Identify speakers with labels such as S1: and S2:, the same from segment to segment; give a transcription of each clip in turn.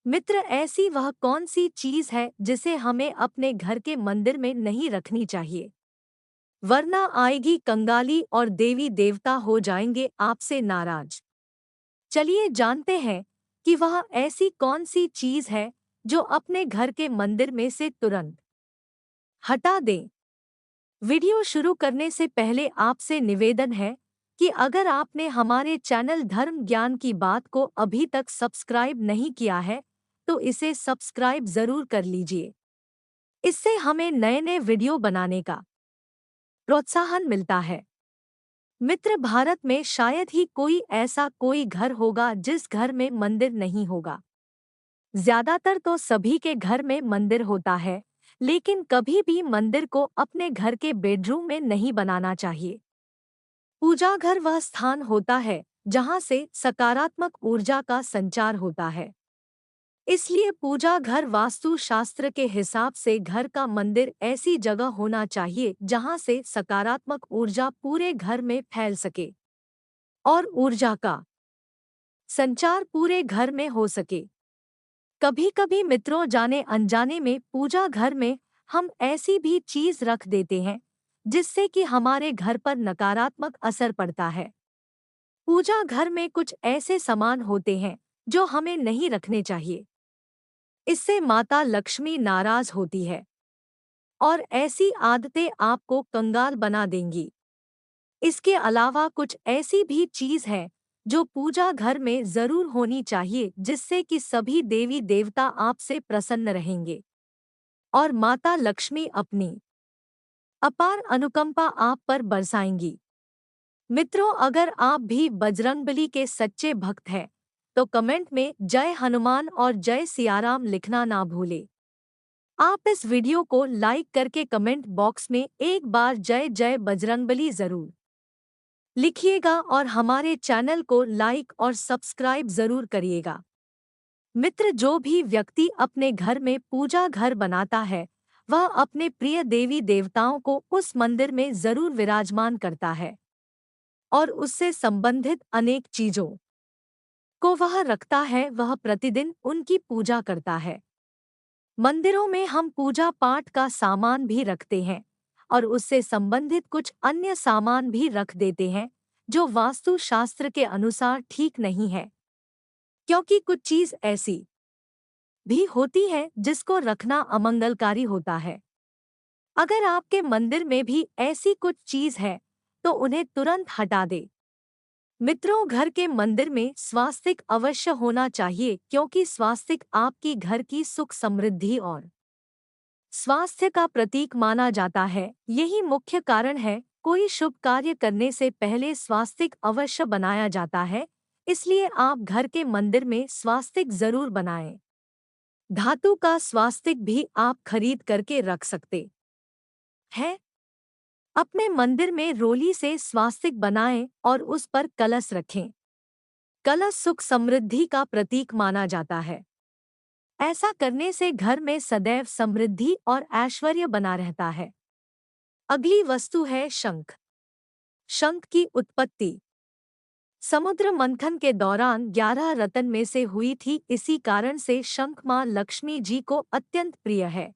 S1: मित्र, ऐसी वह कौन सी चीज है जिसे हमें अपने घर के मंदिर में नहीं रखनी चाहिए, वरना आएगी कंगाली और देवी देवता हो जाएंगे आपसे नाराज। चलिए जानते हैं कि वह ऐसी कौन सी चीज है जो अपने घर के मंदिर में से तुरंत हटा दें। वीडियो शुरू करने से पहले आपसे निवेदन है कि अगर आपने हमारे चैनल धर्म ज्ञान की बात को अभी तक सब्सक्राइब नहीं किया है तो इसे सब्सक्राइब जरूर कर लीजिए। इससे हमें नए नए वीडियो बनाने का प्रोत्साहन मिलता है। मित्र, भारत में शायद ही कोई घर होगा जिस घर में मंदिर नहीं होगा। ज्यादातर तो सभी के घर में मंदिर होता है, लेकिन कभी भी मंदिर को अपने घर के बेडरूम में नहीं बनाना चाहिए। पूजा घर वह स्थान होता है जहां से सकारात्मक ऊर्जा का संचार होता है। इसलिए पूजा घर वास्तु शास्त्र के हिसाब से घर का मंदिर ऐसी जगह होना चाहिए जहां से सकारात्मक ऊर्जा पूरे घर में फैल सके और ऊर्जा का संचार पूरे घर में हो सके। कभी कभी मित्रों, जाने अनजाने में पूजा घर में हम ऐसी भी चीज रख देते हैं जिससे कि हमारे घर पर नकारात्मक असर पड़ता है। पूजा घर में कुछ ऐसे सामान होते हैं जो हमें नहीं रखने चाहिए। इससे माता लक्ष्मी नाराज होती है और ऐसी आदतें आपको कंगाल बना देंगी। इसके अलावा कुछ ऐसी भी चीज है जो पूजा घर में जरूर होनी चाहिए जिससे कि सभी देवी देवता आपसे प्रसन्न रहेंगे और माता लक्ष्मी अपनी अपार अनुकंपा आप पर बरसाएंगी। मित्रों, अगर आप भी बजरंगबली के सच्चे भक्त हैं तो कमेंट में जय हनुमान और जय सियाराम लिखना ना भूलें। आप इस वीडियो को लाइक करके कमेंट बॉक्स में एक बार जय जय बजरंगबली जरूर लिखिएगा और हमारे चैनल को लाइक और सब्सक्राइब जरूर करिएगा। मित्र, जो भी व्यक्ति अपने घर में पूजा घर बनाता है वह अपने प्रिय देवी देवताओं को उस मंदिर में जरूर विराजमान करता है और उससे संबंधित अनेक चीजों को वह रखता है। वह प्रतिदिन उनकी पूजा करता है। मंदिरों में हम पूजा पाठ का सामान भी रखते हैं और उससे संबंधित कुछ अन्य सामान भी रख देते हैं जो वास्तु शास्त्र के अनुसार ठीक नहीं है, क्योंकि कुछ चीज ऐसी भी होती है जिसको रखना अमंगलकारी होता है। अगर आपके मंदिर में भी ऐसी कुछ चीज है तो उन्हें तुरंत हटा दे। मित्रों, घर के मंदिर में स्वास्तिक अवश्य होना चाहिए क्योंकि स्वास्तिक आपकी घर की सुख समृद्धि और स्वास्थ्य का प्रतीक माना जाता है। यही मुख्य कारण है कोई शुभ कार्य करने से पहले स्वास्तिक अवश्य बनाया जाता है। इसलिए आप घर के मंदिर में स्वास्तिक जरूर बनाएं। धातु का स्वास्तिक भी आप खरीद करके रख सकते हैं। अपने मंदिर में रोली से स्वास्तिक बनाएं और उस पर कलश रखें। कलश सुख समृद्धि का प्रतीक माना जाता है। ऐसा करने से घर में सदैव समृद्धि और ऐश्वर्य बना रहता है। अगली वस्तु है शंख। शंख की उत्पत्ति समुद्र मंथन के दौरान 11 रत्न में से हुई थी। इसी कारण से शंख मां लक्ष्मी जी को अत्यंत प्रिय है।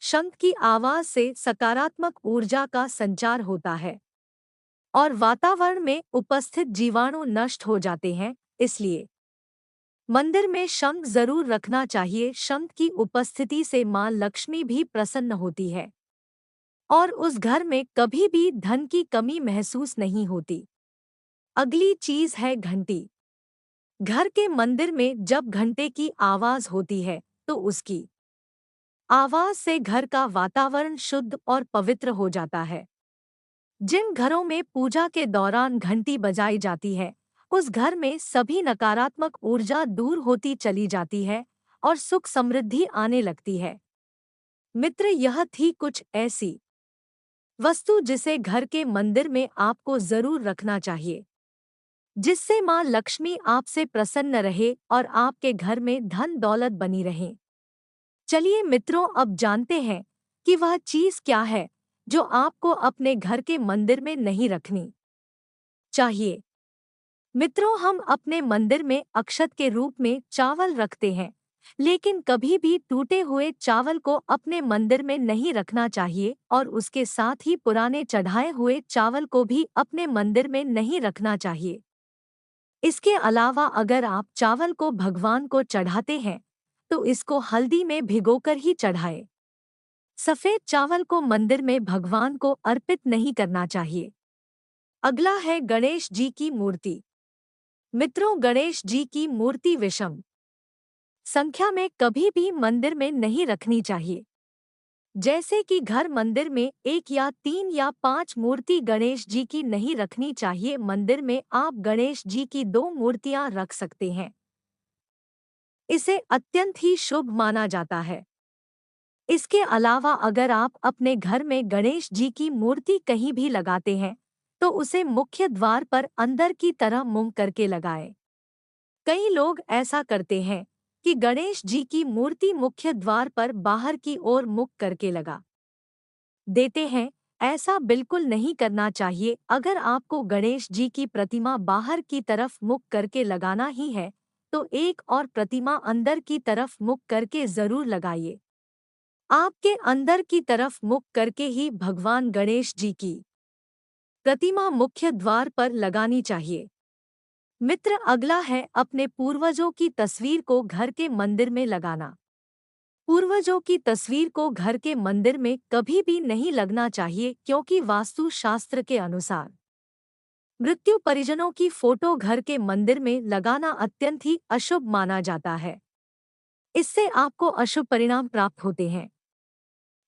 S1: शंख की आवाज से सकारात्मक ऊर्जा का संचार होता है और वातावरण में उपस्थित जीवाणु नष्ट हो जाते हैं। इसलिए मंदिर में शंख जरूर रखना चाहिए। शंख की उपस्थिति से मां लक्ष्मी भी प्रसन्न होती है और उस घर में कभी भी धन की कमी महसूस नहीं होती। अगली चीज है घंटी। घर के मंदिर में जब घंटे की आवाज होती है तो उसकी आवाज से घर का वातावरण शुद्ध और पवित्र हो जाता है। जिन घरों में पूजा के दौरान घंटी बजाई जाती है उस घर में सभी नकारात्मक ऊर्जा दूर होती चली जाती है और सुख समृद्धि आने लगती है। मित्र, यह थी कुछ ऐसी वस्तु जिसे घर के मंदिर में आपको जरूर रखना चाहिए जिससे मां लक्ष्मी आपसे प्रसन्न रहे और आपके घर में धन दौलत बनी रहे। चलिए मित्रों, अब जानते हैं कि वह चीज क्या है जो आपको अपने घर के मंदिर में नहीं रखनी चाहिए। मित्रों, हम अपने मंदिर में अक्षत के रूप में चावल रखते हैं लेकिन कभी भी टूटे हुए चावल को अपने मंदिर में नहीं रखना चाहिए और उसके साथ ही पुराने चढ़ाए हुए चावल को भी अपने मंदिर में नहीं रखना चाहिए। इसके अलावा अगर आप चावल को भगवान को चढ़ाते हैं तो इसको हल्दी में भिगोकर ही चढ़ाएं। सफेद चावल को मंदिर में भगवान को अर्पित नहीं करना चाहिए। अगला है गणेश जी की मूर्ति। मित्रों, गणेश जी की मूर्ति विषम संख्या में कभी भी मंदिर में नहीं रखनी चाहिए। जैसे कि घर मंदिर में 1 या 3 या 5 मूर्ति गणेश जी की नहीं रखनी चाहिए। मंदिर में आप गणेश जी की 2 मूर्तियां रख सकते हैं। इसे अत्यंत ही शुभ माना जाता है। इसके अलावा अगर आप अपने घर में गणेश जी की मूर्ति कहीं भी लगाते हैं तो उसे मुख्य द्वार पर अंदर की तरह मुंह करके लगाएं। कई लोग ऐसा करते हैं कि गणेश जी की मूर्ति मुख्य द्वार पर बाहर की ओर मुख करके लगा देते हैं। ऐसा बिल्कुल नहीं करना चाहिए। अगर आपको गणेश जी की प्रतिमा बाहर की तरफ मुख करके लगाना ही है तो एक और प्रतिमा अंदर की तरफ मुख करके जरूर लगाइए। आपके अंदर की तरफ मुख करके ही भगवान गणेश जी की प्रतिमा मुख्य द्वार पर लगानी चाहिए। मित्र, अगला है अपने पूर्वजों की तस्वीर को घर के मंदिर में लगाना। पूर्वजों की तस्वीर को घर के मंदिर में कभी भी नहीं लगना चाहिए क्योंकि वास्तु शास्त्र के अनुसार मृत्यु परिजनों की फोटो घर के मंदिर में लगाना अत्यंत ही अशुभ माना जाता है। इससे आपको अशुभ परिणाम प्राप्त होते हैं।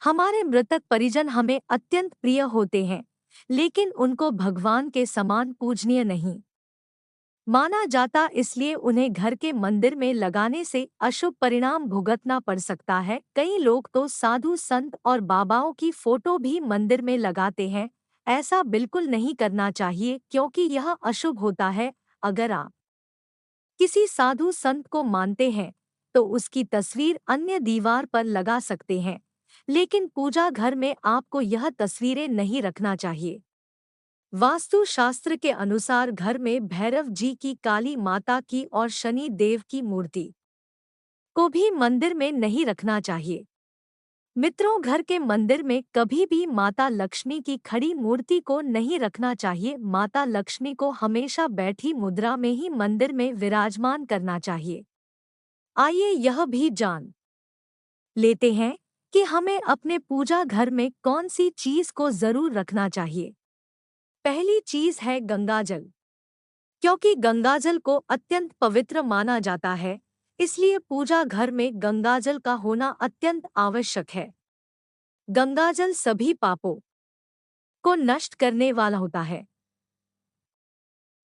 S1: हमारे मृतक परिजन हमें अत्यंत प्रिय होते हैं, लेकिन उनको भगवान के समान पूजनीय नहीं माना जाता, इसलिए उन्हें घर के मंदिर में लगाने से अशुभ परिणाम भुगतना पड़ सकता है। कई लोग तो साधु संत और बाबाओं की फोटो भी मंदिर में लगाते हैं। ऐसा बिल्कुल नहीं करना चाहिए क्योंकि यह अशुभ होता है। अगर आप किसी साधु संत को मानते हैं तो उसकी तस्वीर अन्य दीवार पर लगा सकते हैं, लेकिन पूजा घर में आपको यह तस्वीरें नहीं रखना चाहिए। वास्तु शास्त्र के अनुसार घर में भैरव जी की, काली माता की और शनि देव की मूर्ति को भी मंदिर में नहीं रखना चाहिए। मित्रों, घर के मंदिर में कभी भी माता लक्ष्मी की खड़ी मूर्ति को नहीं रखना चाहिए। माता लक्ष्मी को हमेशा बैठी मुद्रा में ही मंदिर में विराजमान करना चाहिए। आइए यह भी जान लेते हैं कि हमें अपने पूजा घर में कौन सी चीज को जरूर रखना चाहिए। पहली चीज है गंगाजल। क्योंकि गंगाजल को अत्यंत पवित्र माना जाता है, इसलिए पूजा घर में गंगाजल का होना अत्यंत आवश्यक है। गंगाजल सभी पापों को नष्ट करने वाला होता है।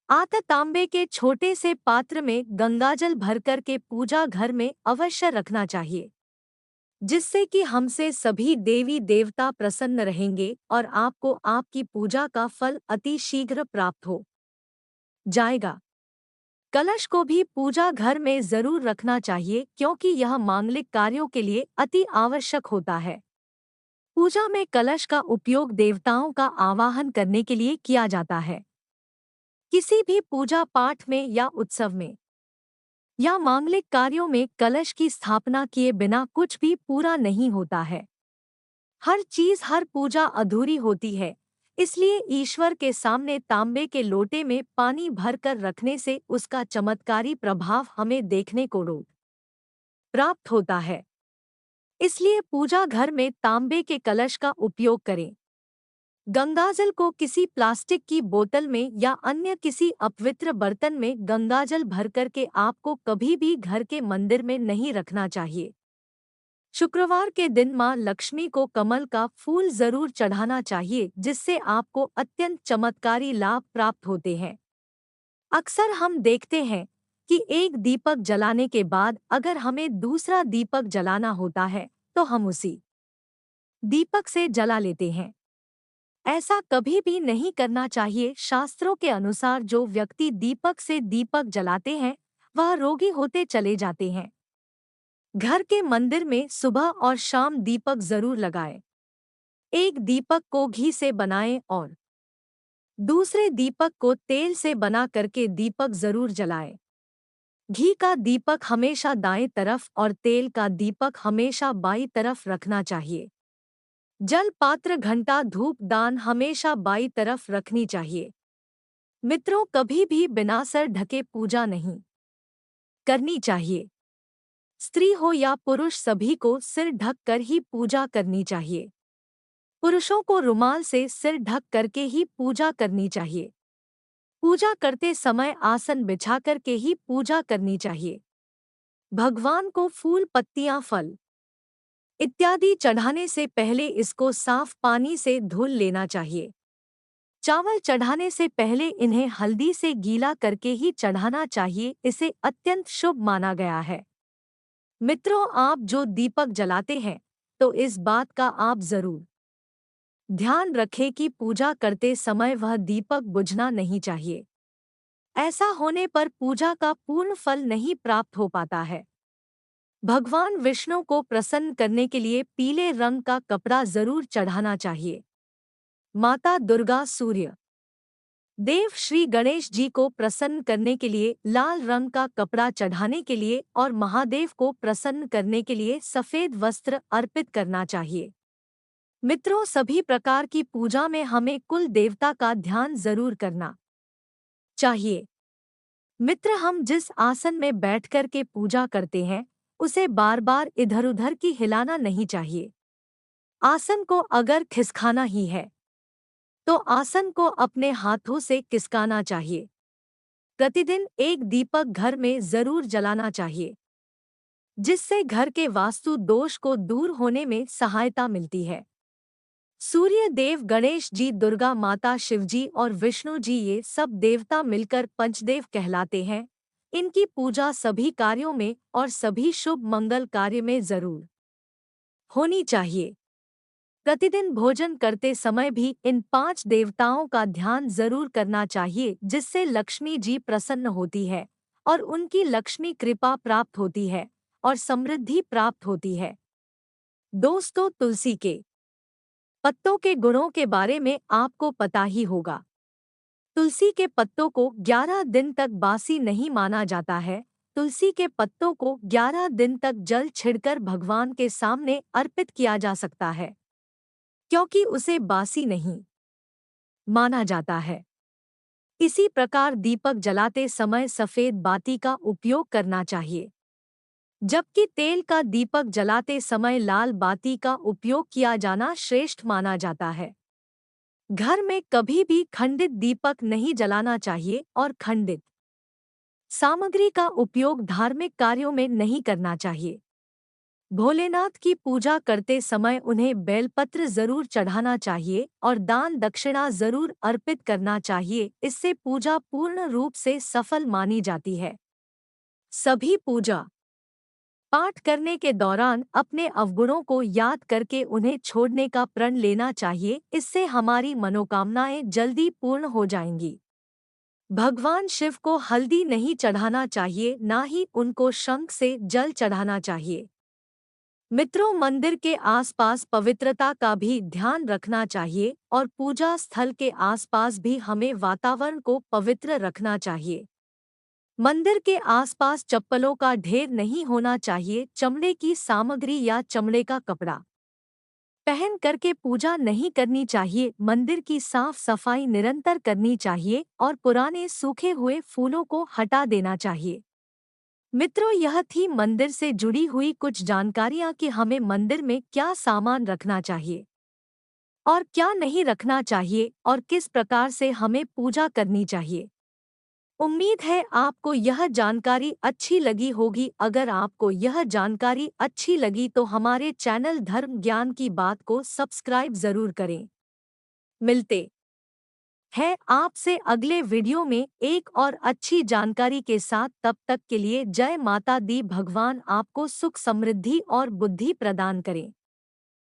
S1: तांबे के छोटे से पात्र में गंगाजल भरकर के पूजा घर में अवश्य रखना चाहिए, जिससे कि हमसे सभी देवी देवता प्रसन्न रहेंगे और आपको आपकी पूजा का फल अति शीघ्र प्राप्त हो जाएगा। कलश को भी पूजा घर में जरूर रखना चाहिए क्योंकि यह मांगलिक कार्यों के लिए अति आवश्यक होता है। पूजा में कलश का उपयोग देवताओं का आवाहन करने के लिए किया जाता है। किसी भी पूजा पाठ में या उत्सव में या मांगलिक कार्यों में कलश की स्थापना किए बिना कुछ भी पूरा नहीं होता है। हर चीज, हर पूजा अधूरी होती है। इसलिए ईश्वर के सामने तांबे के लोटे में पानी भरकर रखने से उसका चमत्कारी प्रभाव हमें देखने को रोज प्राप्त होता है। इसलिए पूजा घर में तांबे के कलश का उपयोग करें। गंगाजल को किसी प्लास्टिक की बोतल में या अन्य किसी अपवित्र बर्तन में गंगाजल भरकर के आपको कभी भी घर के मंदिर में नहीं रखना चाहिए। शुक्रवार के दिन मां लक्ष्मी को कमल का फूल जरूर चढ़ाना चाहिए, जिससे आपको अत्यंत चमत्कारी लाभ प्राप्त होते हैं। अक्सर हम देखते हैं कि एक दीपक जलाने के बाद अगर हमें दूसरा दीपक जलाना होता है तो हम उसी दीपक से जला लेते हैं। ऐसा कभी भी नहीं करना चाहिए। शास्त्रों के अनुसार जो व्यक्ति दीपक से दीपक जलाते हैं वह रोगी होते चले जाते हैं। घर के मंदिर में सुबह और शाम दीपक जरूर लगाएं। एक दीपक को घी से बनाएं और दूसरे दीपक को तेल से बना करके दीपक जरूर जलाएं। घी का दीपक हमेशा दाएं तरफ और तेल का दीपक हमेशा बाईं तरफ रखना चाहिए। जल पात्र घंटा धूप दान हमेशा बाईं तरफ रखनी चाहिए। मित्रों, कभी भी बिना सर ढके पूजा नहीं करनी चाहिए। स्त्री हो या पुरुष, सभी को सिर ढक कर ही पूजा करनी चाहिए। पुरुषों को रुमाल से सिर ढक करके ही पूजा करनी चाहिए। पूजा करते समय आसन बिछा करके ही पूजा करनी चाहिए। भगवान को फूल, पत्तियां, फल इत्यादि चढ़ाने से पहले इसको साफ पानी से धुल लेना चाहिए। चावल चढ़ाने से पहले इन्हें हल्दी से गीला करके ही चढ़ाना चाहिए, इसे अत्यंत शुभ माना गया है। मित्रों, आप जो दीपक जलाते हैं तो इस बात का आप जरूर ध्यान रखें कि पूजा करते समय वह दीपक बुझना नहीं चाहिए। ऐसा होने पर पूजा का पूर्ण फल नहीं प्राप्त हो पाता है। भगवान विष्णु को प्रसन्न करने के लिए पीले रंग का कपड़ा जरूर चढ़ाना चाहिए। माता दुर्गा, सूर्य देव, श्री गणेश जी को प्रसन्न करने के लिए लाल रंग का कपड़ा चढ़ाने के लिए और महादेव को प्रसन्न करने के लिए सफेद वस्त्र अर्पित करना चाहिए। मित्रों, सभी प्रकार की पूजा में हमें कुल देवता का ध्यान जरूर करना चाहिए। मित्र, हम जिस आसन में बैठकर के पूजा करते हैं उसे बार बार इधर उधर की हिलाना नहीं चाहिए। आसन को अगर खिसकाना ही है तो आसन को अपने हाथों से किसकाना चाहिए। प्रतिदिन एक दीपक घर में जरूर जलाना चाहिए, जिससे घर के वास्तु दोष को दूर होने में सहायता मिलती है। सूर्य देव, गणेश जी, दुर्गा माता, शिव जी और विष्णु जी, ये सब देवता मिलकर पंचदेव कहलाते हैं। इनकी पूजा सभी कार्यों में और सभी शुभ मंगल कार्य में जरूर होनी चाहिए। प्रतिदिन भोजन करते समय भी इन 5 देवताओं का ध्यान जरूर करना चाहिए, जिससे लक्ष्मी जी प्रसन्न होती है और उनकी लक्ष्मी कृपा प्राप्त होती है और समृद्धि प्राप्त होती है। दोस्तों, तुलसी के पत्तों के गुणों के बारे में आपको पता ही होगा। तुलसी के पत्तों को 11 दिन तक बासी नहीं माना जाता है। तुलसी के पत्तों को 11 दिन तक जल छिड़कर भगवान के सामने अर्पित किया जा सकता है, क्योंकि उसे बासी नहीं माना जाता है। इसी प्रकार दीपक जलाते समय सफेद बाती का उपयोग करना चाहिए, जबकि तेल का दीपक जलाते समय लाल बाती का उपयोग किया जाना श्रेष्ठ माना जाता है। घर में कभी भी खंडित दीपक नहीं जलाना चाहिए और खंडित सामग्री का उपयोग धार्मिक कार्यों में नहीं करना चाहिए। भोलेनाथ की पूजा करते समय उन्हें बेलपत्र जरूर चढ़ाना चाहिए और दान दक्षिणा जरूर अर्पित करना चाहिए, इससे पूजा पूर्ण रूप से सफल मानी जाती है। सभी पूजा पाठ करने के दौरान अपने अवगुणों को याद करके उन्हें छोड़ने का प्रण लेना चाहिए, इससे हमारी मनोकामनाएं जल्दी पूर्ण हो जाएंगी। भगवान शिव को हल्दी नहीं चढ़ाना चाहिए, ना ही उनको शंख से जल चढ़ाना चाहिए। मित्रों, मंदिर के आसपास पवित्रता का भी ध्यान रखना चाहिए और पूजा स्थल के आसपास भी हमें वातावरण को पवित्र रखना चाहिए। मंदिर के आसपास चप्पलों का ढेर नहीं होना चाहिए। चमड़े की सामग्री या चमड़े का कपड़ा पहन करके पूजा नहीं करनी चाहिए। मंदिर की साफ सफाई निरंतर करनी चाहिए और पुराने सूखे हुए फूलों को हटा देना चाहिए। मित्रों, यह थी मंदिर से जुड़ी हुई कुछ जानकारियां कि हमें मंदिर में क्या सामान रखना चाहिए और क्या नहीं रखना चाहिए और किस प्रकार से हमें पूजा करनी चाहिए। उम्मीद है आपको यह जानकारी अच्छी लगी होगी। अगर आपको यह जानकारी अच्छी लगी तो हमारे चैनल धर्म ज्ञान की बात को सब्सक्राइब जरूर करें। मिलते हैं आपसे अगले वीडियो में एक और अच्छी जानकारी के साथ। तब तक के लिए जय माता दी। भगवान आपको सुख, समृद्धि और बुद्धि प्रदान करें।